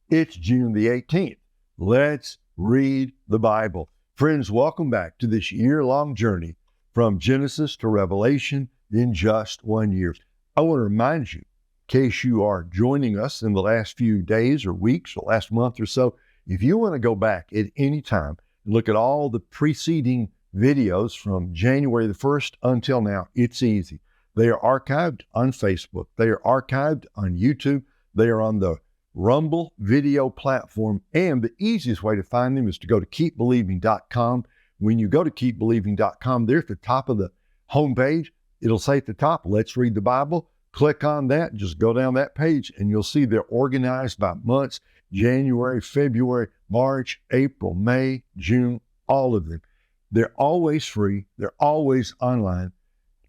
It's June the 18th. Let's read the Bible. Friends, welcome back to this year-long journey from Genesis to Revelation in just 1 year. I want to remind you, in case you are joining us in the last few days or weeks or last month or so, if you want to go back at any time and look at all the preceding videos from January the 1st until now, it's easy. They are archived on Facebook. They are archived on YouTube. They are on the Rumble video platform, and the easiest way to find them is to go to keepbelieving.com. When you go to keepbelieving.com, there at the top of the homepage, it'll say at the top, Let's Read the Bible. Click on that, just go down that page, and you'll see they're organized by months: January, February, March, April, May, June, all of them. They're always free. They're always online,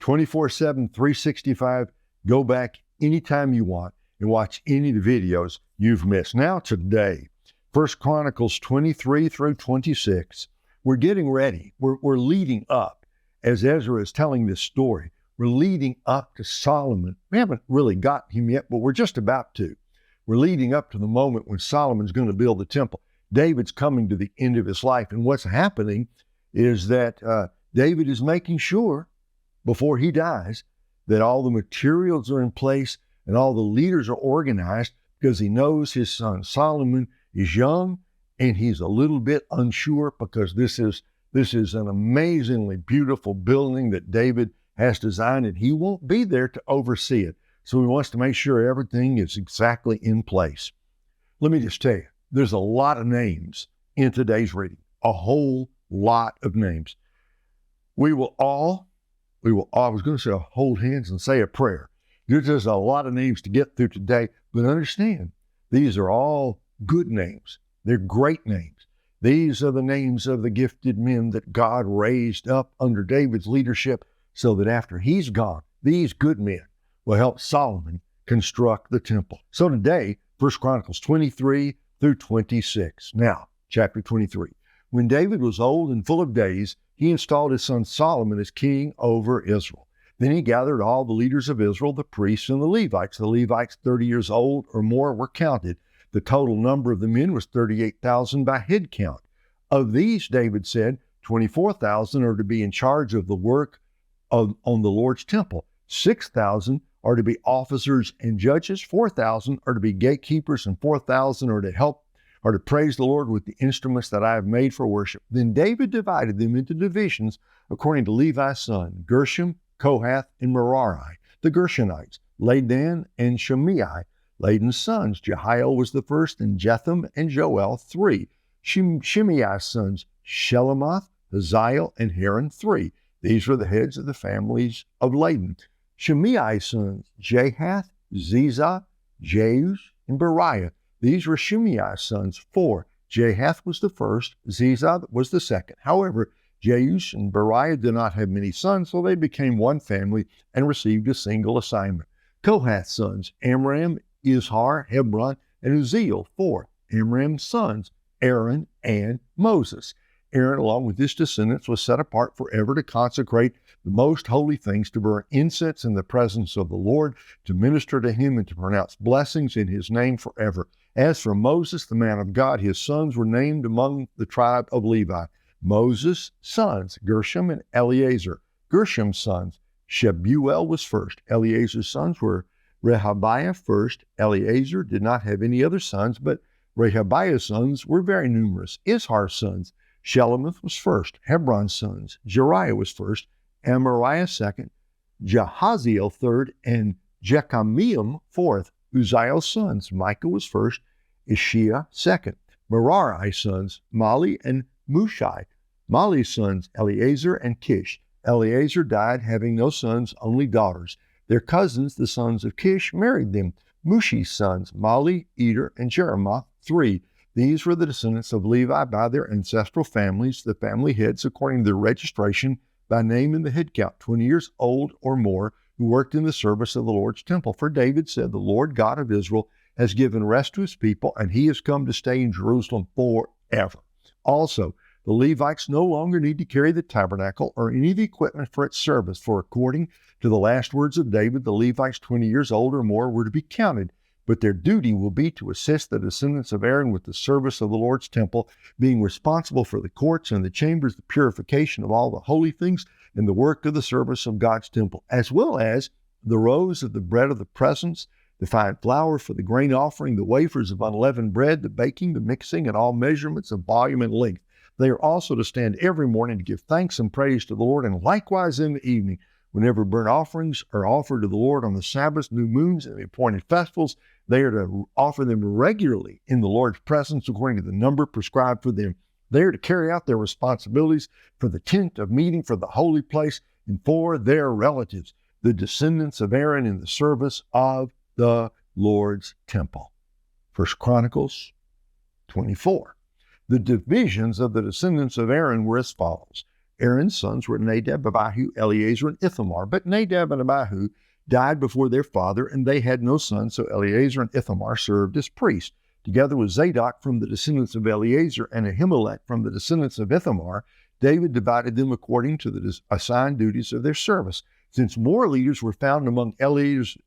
24/7, 365. Go back anytime you want and watch any of the videos you've missed. Now today, 1 Chronicles 23 through 26, we're getting ready. We're leading up, as Ezra is telling this story, we're leading up to Solomon. We haven't really got him yet, but we're just about to. We're leading up to the moment when Solomon's going to build the temple. David's coming to the end of his life, and what's happening is that David is making sure, before he dies, that all the materials are in place and all the leaders are organized, because he knows his son Solomon is young and he's a little bit unsure, because this is an amazingly beautiful building that David has designed, and he won't be there to oversee it. So he wants to make sure everything is exactly in place. Let me just tell you, there's a lot of names in today's reading, a whole lot of names. We will all, I was going to say hold hands and say a prayer. There's just a lot of names to get through today, but understand, these are all good names. They're great names. These are the names of the gifted men that God raised up under David's leadership, so that after he's gone, these good men will help Solomon construct the temple. So today, 1 Chronicles 23 through 26. Now, chapter 23. When David was old and full of days, he installed his son Solomon as king over Israel. Then he gathered all the leaders of Israel, the priests and the Levites. The Levites 30 years old or more were counted. The total number of the men was 38,000 by head count. Of these, David said, 24,000 are to be in charge of the work on the Lord's temple. 6,000 are to be officers and judges. 4,000 are to be gatekeepers, and 4,000 are to help or to praise the Lord with the instruments that I have made for worship. Then David divided them into divisions according to Levi's son, Gershom, Kohath, and Merari, the Gershonites, Ladan and Shimei, Ladan's sons. Jehiel was the first, and Jetham and Joel, 3. Shimei's sons, Shelomoth, Haziel, and Haran, 3. These were the heads of the families of Ladan. Shimei's sons, Jahath, Ziza, Jeush, and Beriah. These were Shimei's sons, 4. Jahath was the first, Ziza was the second. However, Jeush and Beriah did not have many sons, so they became one family and received a single assignment. Kohath's sons, Amram, Izhar, Hebron, and Uzziel, 4. Amram's sons, Aaron and Moses. Aaron, along with his descendants, was set apart forever to consecrate the most holy things, to burn incense in the presence of the Lord, to minister to him, and to pronounce blessings in his name forever. As for Moses, the man of God, his sons were named among the tribe of Levi. Moses' sons, Gershom and Eleazar. Gershom's sons, Shebuel was first. Eleazar's sons were Rehabiah first. Eleazar did not have any other sons, but Rehabiah's sons were very numerous. Izhar's sons, Shelomoth was first. Hebron's sons, Jeriah was first, Amariah second, Jahaziel third, and Jekameam fourth. Uzziel's sons, Micah was first, Ishiah second. Merari's sons, Mali and Mushai. Mali's sons, Eleazar and Kish. Eleazar died having no sons, only daughters. Their cousins, the sons of Kish, married them. Mushi's sons, Mali, Eder, and Jeremoth, 3. These were the descendants of Levi by their ancestral families, the family heads according to their registration by name in the head count, 20 years old or more, who worked in the service of the Lord's temple. For David said, the Lord God of Israel has given rest to his people, and he has come to stay in Jerusalem forever. Also, the Levites no longer need to carry the tabernacle or any of the equipment for its service, for according to the last words of David, the Levites 20 years old or more were to be counted. but their duty will be to assist the descendants of Aaron with the service of the Lord's temple, being responsible for the courts and the chambers, the purification of all the holy things, and the work of the service of God's temple, as well as the rows of the bread of the presence, the fine flour for the grain offering, the wafers of unleavened bread, the baking, the mixing, and all measurements of volume and length. They are also to stand every morning to give thanks and praise to the Lord, and likewise in the evening, whenever burnt offerings are offered to the Lord on the Sabbaths, new moons, and the appointed festivals. They are to offer them regularly in the Lord's presence according to the number prescribed for them. They are to carry out their responsibilities for the tent of meeting, for the holy place, and for their relatives, the descendants of Aaron, in the service of the Lord's temple. 1 Chronicles 24. The divisions of the descendants of Aaron were as follows. Aaron's sons were Nadab, Abihu, Eleazar, and Ithamar. But Nadab and Abihu died before their father, and they had no sons, so Eleazar and Ithamar served as priests. Together with Zadok from the descendants of Eleazar and Ahimelech from the descendants of Ithamar, David divided them according to the assigned duties of their service. Since more leaders were found among Eleazar's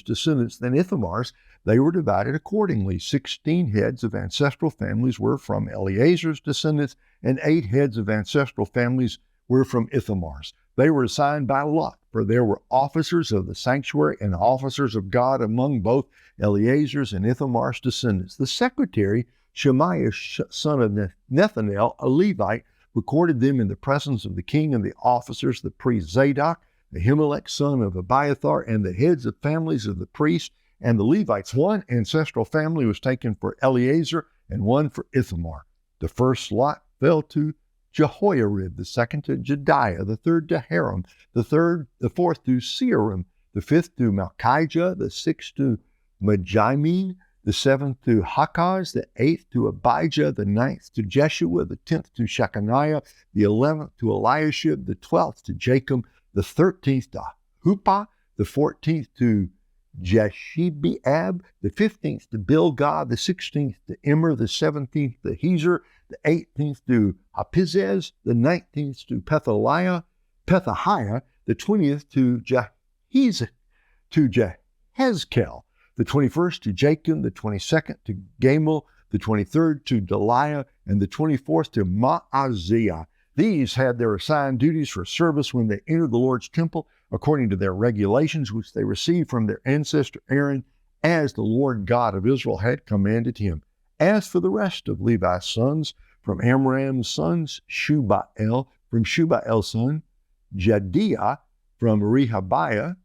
descendants than Ithamar's, they were divided accordingly. 16 heads of ancestral families were from Eleazar's descendants, and 8 heads of ancestral families were from Ithamar's. They were assigned by lot, for there were officers of the sanctuary and officers of God among both Eleazar's and Ithamar's descendants. The secretary, Shemaiah, son of Nethanel, a Levite, recorded them in the presence of the king and the officers, the priest Zadok, Ahimelech, son of Abiathar, and the heads of families of the priests and the Levites. One ancestral family was taken for Eleazar and one for Ithamar. The first lot fell to Jehoiarib, the second to Jediah, the third to Haram, the fourth to Searim, the fifth to Malchijah, the sixth to Majimin, the seventh to Hakaz, the eighth to Abijah, the ninth to Jeshua, the 10th to Shechaniah, the 11th to Eliashib, the 12th to Jacob, the 13th to Huppah, the 14th to Jeshibeab, the 15th to Bilgah, the 16th to Immer, the 17th to Hezer, the 18th to Apizez, the 19th to Pethahiah, the 20th to Jehezkel, the 21st to Jachin, the 22nd to Gamul, the 23rd to Deliah, and the 24th to Maaziah. These had their assigned duties for service when they entered the Lord's temple, according to their regulations, which they received from their ancestor Aaron, as the Lord God of Israel had commanded him. As for the rest of Levi's sons, from Amram's sons, Shubael, from Shubael's son, Jediah, from Rehabiah's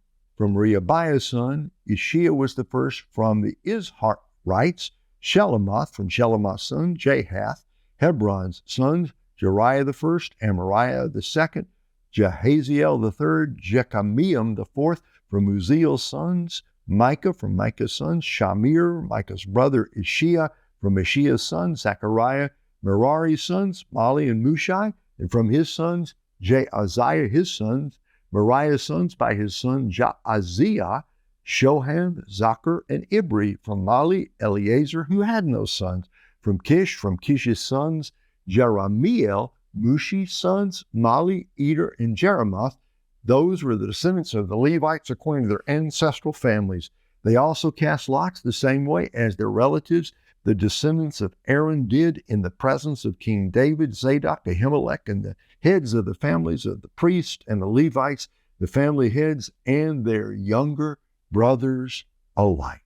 son, Ishia was the first, from the Izharites, Shelomoth, from Shelomoth's son, Jahath, Hebron's sons, Jeriah the first, Amariah the second, Jehaziel the third, Jekameam the fourth, from Uzziel's sons, Micah from Micah's sons, Shamir, Micah's brother Ishiah, from Ishiah's sons, Zechariah, Merari's sons, Mali and Mushai, and from his sons, Jaaziah his sons, Moriah's sons by his son Jaaziah, Shoham, Zachar, and Ibri, from Mali, Eleazar, who had no sons, from Kish's sons, Jeramiel, Mushi's sons, Mali, Eder, and Jeremoth. Those were the descendants of the Levites according to their ancestral families. They also cast lots the same way as their relatives, the descendants of Aaron, did in the presence of King David, Zadok, Ahimelech, and the heads of the families of the priests and the Levites, the family heads, and their younger brothers alike.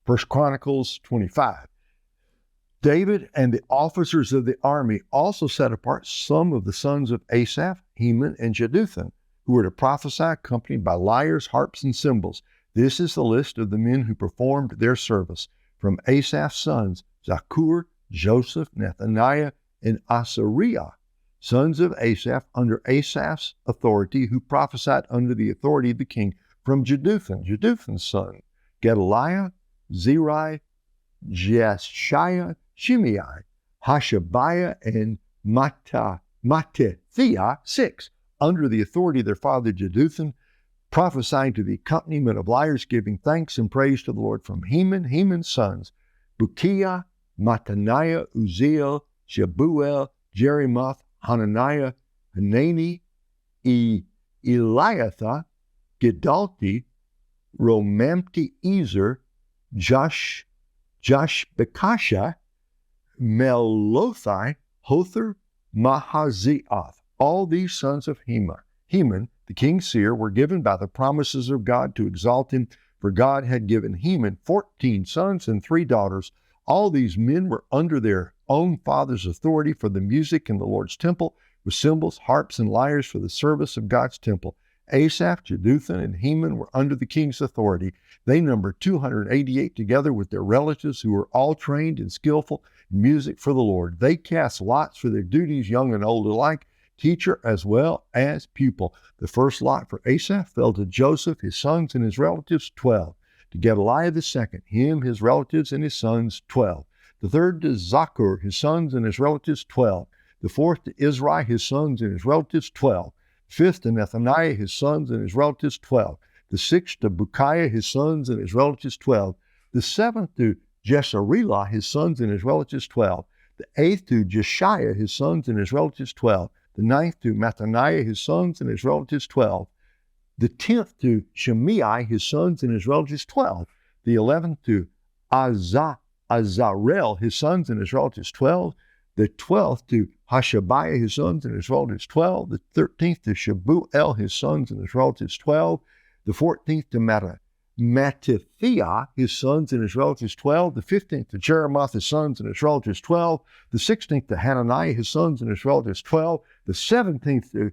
1 Chronicles 25. David and the officers of the army also set apart some of the sons of Asaph, Heman, and Jeduthun, who were to prophesy accompanied by lyres, harps, and cymbals. This is the list of the men who performed their service. From Asaph's sons, Zakur, Joseph, Nethaniah, and Asariah, sons of Asaph under Asaph's authority, who prophesied under the authority of the king. From Jeduthun's son, Gedaliah, Zeri, Jeshiah, Shimei, Hashabiah, and Mattithiah, 6, under the authority of their father Jeduthun, prophesying to the accompaniment of lyres, giving thanks and praise to the Lord. From Heman's sons, Bukiah, Mattaniah, Uzziel, Shebuel, Jerimoth, Hananiah, Hanani, Eliathah, Gedalti, Romamti, Ezer, Joshbekasha, Melothai, Hother, Mahaziath. All these sons of Heman, the king's seer, were given by the promises of God to exalt him, for God had given Heman 14 sons and 3 daughters. All these men were under their own father's authority for the music in the Lord's temple, with cymbals, harps, and lyres for the service of God's temple. Asaph, Jeduthun, and Heman were under the king's authority. They numbered 288 together with their relatives, who were all trained and skillful in music for the Lord. They cast lots for their duties, young and old alike, teacher as well as pupil. The first lot for Asaph fell to Joseph, his sons and his relatives, 12. To Gedaliah the second, him, his relatives, and his sons, 12. The third to Zakur, his sons and his relatives, 12. The fourth to Izri, his sons and his relatives, 12. Fifth to Nethaniah, his sons and his relatives, 12. The sixth to Bukiah, his sons and his relatives, 12. The seventh to Jesharelah, his sons and his relatives, 12. The eighth to Jeshiah, his sons and his relatives, 12. The ninth to Mattaniah, his sons and his relatives, 12. The 10th to Shimei, his sons and his relatives, 12. The 11th to Azarel, his sons and his relatives, 12. The 12th to Hashabiah, his sons and his relatives, 12. The 13th to Shebuel, his sons and his relatives, 12. The 14th to Mattithiah, his sons and his relatives, 12. The 15th to Jeremoth, his sons and his relatives, 12. The 16th to Hananiah, his sons and his relatives, 12. The 17th to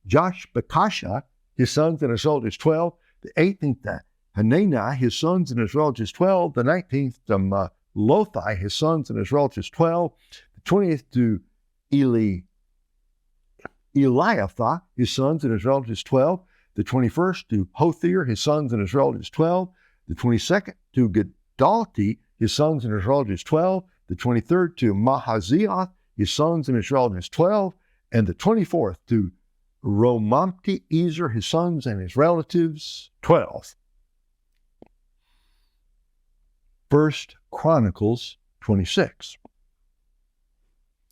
Joshbekasha, his sons and his relatives, 12. The 18th to Hanani, his sons and his relatives, 12. The 19th to Lothai, his sons and his relatives, 12. The 20th to Eliathah, his sons and his relatives, 12. The 21st to Hothir, his sons and his relatives, 12. The 22nd to Gedalti, his sons and his relatives, 12. The 23rd to Mahaziath, his sons and his relatives, 12. And the 24th to Romamti-Ezer, his sons and his relatives, 12. 1 Chronicles 26.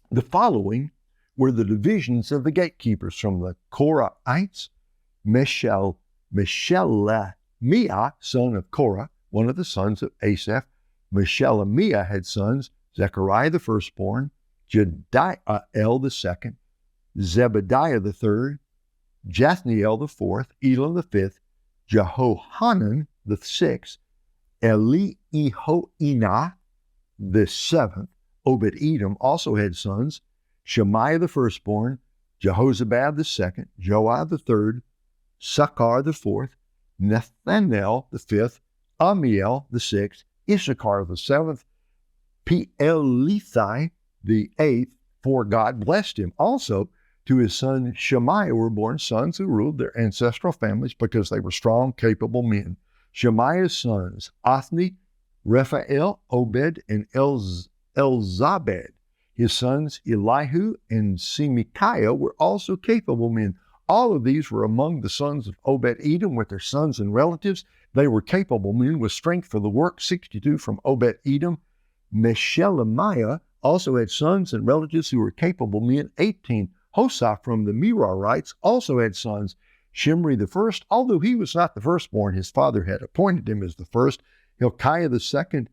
The following were the divisions of the gatekeepers from the Korahites: Meshelemiah, son of Korah, one of the sons of Asaph. Meshelemiah had sons: Zechariah the firstborn, Jediael the second, Zebediah the third, Jathniel the fourth, Elam the fifth, Jehohanan the sixth, Elihoenah the seventh. Obed-Edom also had sons: Shemaiah the firstborn, Jehozabad the second, Joah the third, Sakkar the fourth, Nethanel the fifth, Amiel the sixth, Issachar the seventh, Peelethai the eighth, for God blessed him. Also to his son Shemaiah were born sons who ruled their ancestral families because they were strong, capable men. Shemaiah's sons, Othni, Rephael, Obed, and Elzabad. His sons Elihu and Semikiah were also capable men. All of these were among the sons of Obed-Edom with their sons and relatives. They were capable men with strength for the work. 62 from Obed-Edom. Meshelemiah also had sons and relatives who were capable men. 18. Hosah from the Merarites also had sons. Shimri the first, although he was not the firstborn, his father had appointed him as the first. Hilkiah the second,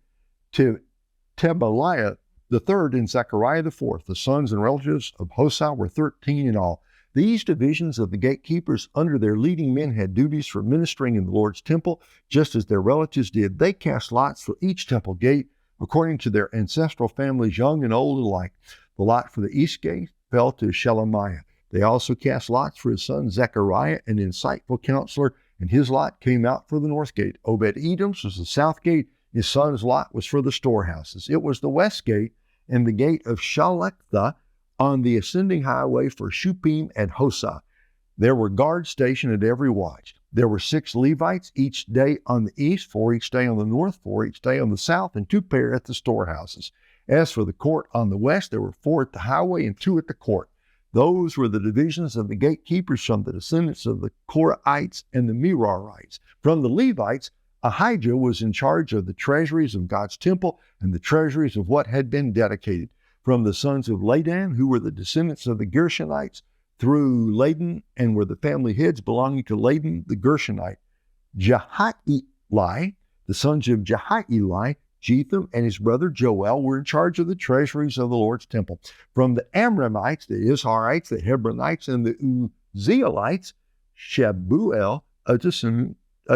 Tebaliah the third, and Zechariah the fourth. The sons and relatives of Hosah were 13 in all. These divisions of the gatekeepers under their leading men had duties for ministering in the Lord's temple, just as their relatives did. They cast lots for each temple gate, according to their ancestral families, young and old alike. The lot for the east gate fell to Shelemiah. They also cast lots for his son Zechariah, an insightful counselor, and his lot came out for the north gate. Obed-Edom's was the south gate. His son's lot was for the storehouses. It was the west gate and the gate of Shalektha on the ascending highway for Shupim and Hosah. There were guards stationed at every watch. There were 6 Levites each day on the east, 4 each day on the north, 4 each day on the south, and 2 pair at the storehouses. As for the court on the west, there were 4 at the highway and 2 at the court. Those were the divisions of the gatekeepers from the descendants of the Korahites and the Merarites. From the Levites, Ahijah was in charge of the treasuries of God's temple and the treasuries of what had been dedicated. From the sons of Ladan, who were the descendants of the Gershonites, through Ladan and were the family heads belonging to Ladan the Gershonite, Jahaieli, The sons of Jehieli, Jetham and his brother Joel, were in charge of the treasuries of the Lord's temple. From the Amramites, the Izharites, the Hebronites, and the Uzzielites, Shebuel, a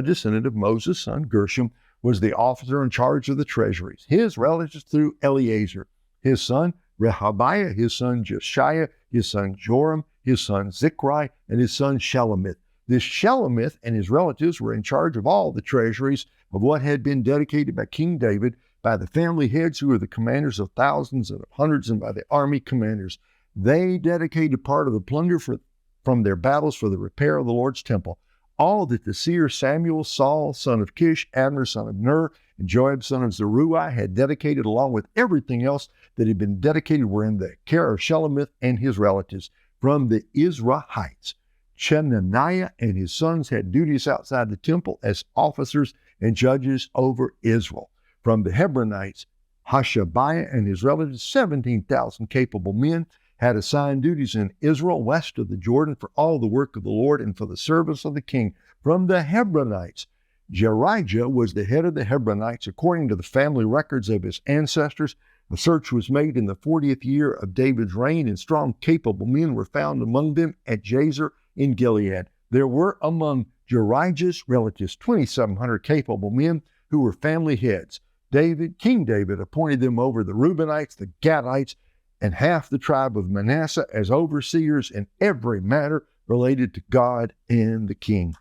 descendant of Moses' son Gershom, was the officer in charge of the treasuries. His relatives through Eleazar, his son Rehabiah, his son Josiah, his son Joram, his son Zichri, and his son Shelomith. This Shelomith and his relatives were in charge of all the treasuries of what had been dedicated by King David, by the family heads who were the commanders of thousands and of hundreds, and by the army commanders. They dedicated part of the plunder from their battles for the repair of the Lord's temple. All that the seer Samuel, Saul, son of Kish, Abner, son of Ner, and Joab, son of Zeruiah, had dedicated, along with everything else that had been dedicated, were in the care of Shelomith and his relatives. From the Izrahites, Chenaniah and his sons had duties outside the temple as officers and judges over Israel. From the Hebronites, Hashabiah and his relatives, 17,000 capable men, had assigned duties in Israel west of the Jordan for all the work of the Lord and for the service of the king. From the Hebronites, Jerijah was the head of the Hebronites according to the family records of his ancestors. A search was made in the 40th year of David's reign, and strong, capable men were found among them at Jazer in Gilead. There were among Jerijah's relatives 2,700 capable men who were family heads. King David appointed them over the Reubenites, the Gadites, and half the tribe of Manasseh as overseers in every matter related to God and the king.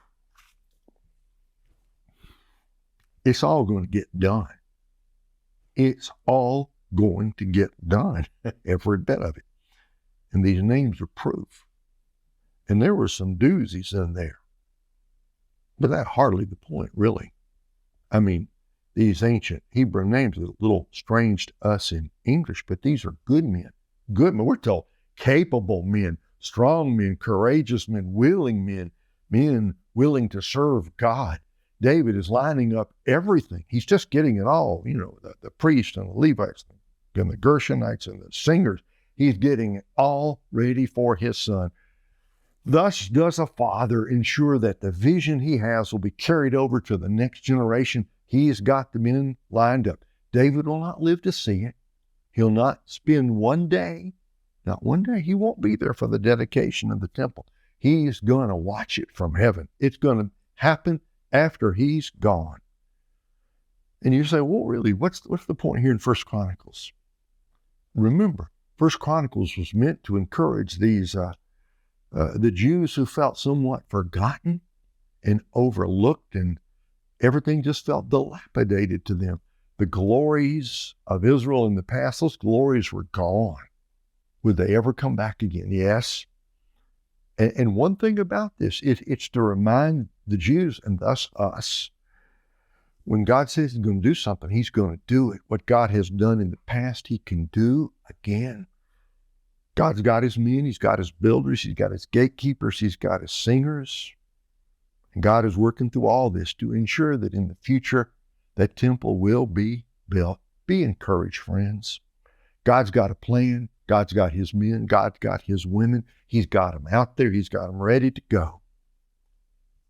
It's all going to get done. It's all going to get done, every bit of it. And these names are proof. And there were some doozies in there. But that's hardly the point, really. I mean, these ancient Hebrew names are a little strange to us in English, but these are good men. Good men. We're told capable men, strong men, courageous men, men willing to serve God. David is lining up everything. He's just getting it all. You know, the priests and the Levites and the Gershonites and the singers. He's getting it all ready for his son. Thus does a father ensure that the vision he has will be carried over to the next generation. He's got the men lined up. David will not live to see it. He'll not spend not one day, he won't be there for the dedication of the temple. He's going to watch it from heaven. It's going to happen after he's gone. And you say, well, really, what's the point here in 1 Chronicles? Remember, 1 Chronicles was meant to encourage these the Jews who felt somewhat forgotten and overlooked, and everything just felt dilapidated to them. The glories of Israel in the past, those glories were gone. Would they ever come back again? Yes. And one thing about this, it's to remind the Jews and thus us, when God says he's going to do something, he's going to do it. What God has done in the past, he can do again. God's got his men, he's got his builders, he's got his gatekeepers, he's got his singers. And God is working through all this to ensure that in the future, that temple will be built. Be encouraged, friends. God's got a plan. God's got his men. God's got his women. He's got them out there. He's got them ready to go.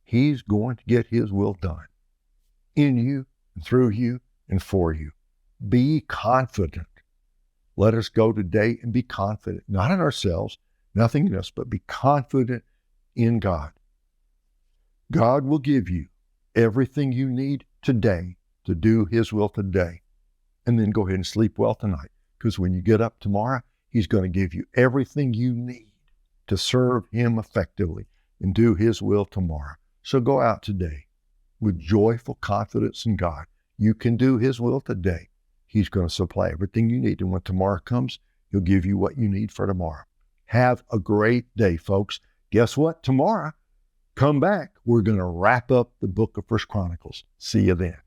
He's going to get his will done in you and through you and for you. Be confident. Let us go today and be confident, not in ourselves, nothing in us, but be confident in God. God will give you everything you need today to do his will today. And then go ahead and sleep well tonight, because when you get up tomorrow, he's going to give you everything you need to serve him effectively and do his will tomorrow. So go out today with joyful confidence in God. You can do his will today. He's going to supply everything you need. And when tomorrow comes, he'll give you what you need for tomorrow. Have a great day, folks. Guess what? Tomorrow, come back. We're going to wrap up the book of 1 Chronicles. See you then.